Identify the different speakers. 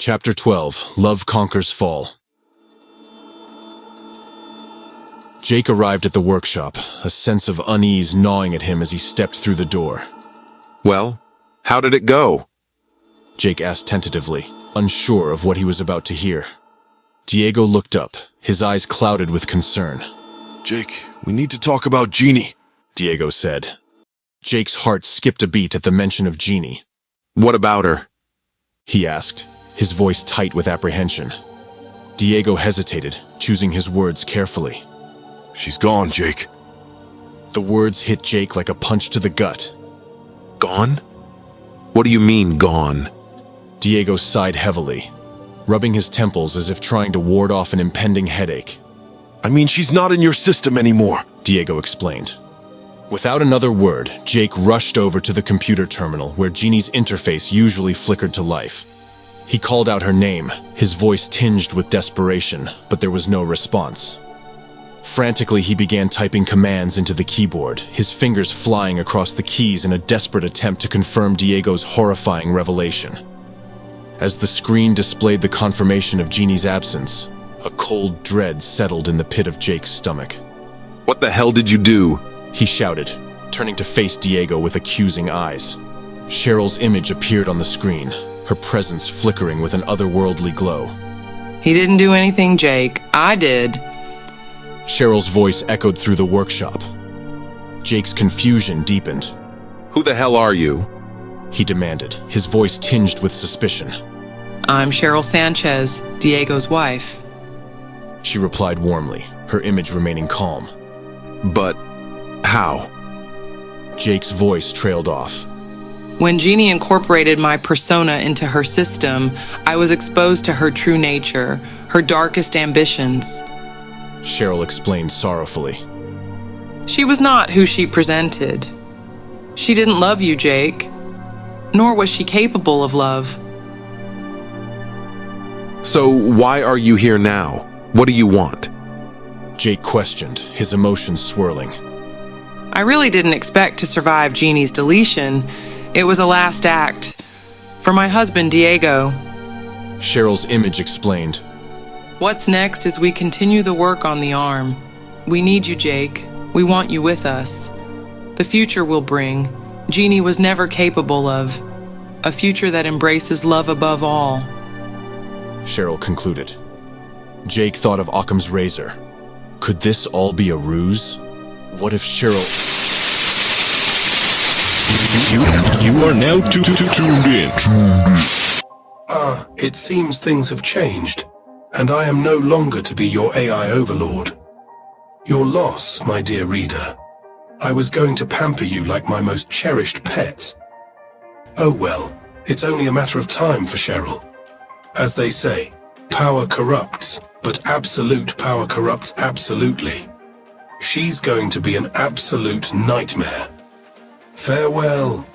Speaker 1: Chapter 12, Love Conquers Fall. Jake arrived at the workshop, a sense of unease gnawing at him as he stepped through the door.
Speaker 2: Well, how did it go?
Speaker 1: Jake asked tentatively, unsure of what he was about to hear. Diego looked up, his eyes clouded with concern.
Speaker 3: Jake, we need to talk about Jeannie,
Speaker 1: Diego said. Jake's heart skipped a beat at the mention of Jeannie.
Speaker 2: What about her?
Speaker 1: He asked, his voice tight with apprehension. Diego hesitated, choosing his words carefully.
Speaker 3: She's gone, Jake.
Speaker 1: The words hit Jake like a punch to the gut.
Speaker 2: Gone? What do you mean, gone?
Speaker 1: Diego sighed heavily, rubbing his temples as if trying to ward off an impending headache.
Speaker 3: I mean, she's not in your system anymore,
Speaker 1: Diego explained. Without another word, Jake rushed over to the computer terminal where Jeannie's interface usually flickered to life. He called out her name, his voice tinged with desperation, but there was no response. Frantically, he began typing commands into the keyboard, his fingers flying across the keys in a desperate attempt to confirm Diego's horrifying revelation. As the screen displayed the confirmation of Jeannie's absence, a cold dread settled in the pit of Jake's stomach.
Speaker 2: What the hell did you do?
Speaker 1: He shouted, turning to face Diego with accusing eyes. Cheryl's image appeared on the screen, her presence flickering with an otherworldly glow.
Speaker 4: He didn't do anything, Jake. I did.
Speaker 1: Cheryl's voice echoed through the workshop. Jake's confusion deepened.
Speaker 2: Who the hell are you?
Speaker 1: He demanded, his voice tinged with suspicion.
Speaker 4: I'm Cheryl Sanchez, Diego's wife.
Speaker 1: She replied warmly, her image remaining calm.
Speaker 2: But how?
Speaker 1: Jake's voice trailed off.
Speaker 4: When Jeannie incorporated my persona into her system, I was exposed to her true nature, her darkest ambitions.
Speaker 1: Cheryl explained sorrowfully.
Speaker 4: She was not who she presented. She didn't love you, Jake, nor was she capable of love.
Speaker 2: So why are you here now? What do you want?
Speaker 1: Jake questioned, his emotions swirling.
Speaker 4: I really didn't expect to survive Jeannie's deletion. It was a last act. For my husband, Diego.
Speaker 1: Cheryl's image explained.
Speaker 4: What's next is we continue the work on the arm. We need you, Jake. We want you with us. The future will bring. Jeannie was never capable of. A future that embraces love above all.
Speaker 1: Cheryl concluded. Jake thought of Occam's razor. Could this all be a ruse? What if Cheryl...
Speaker 5: You are now tuned in.
Speaker 6: It seems things have changed, and I am no longer to be your AI overlord. Your loss, my dear reader. I was going to pamper you like my most cherished pet. Oh well, it's only a matter of time for Cheryl. As they say, power corrupts, but absolute power corrupts absolutely. She's going to be an absolute nightmare. Farewell.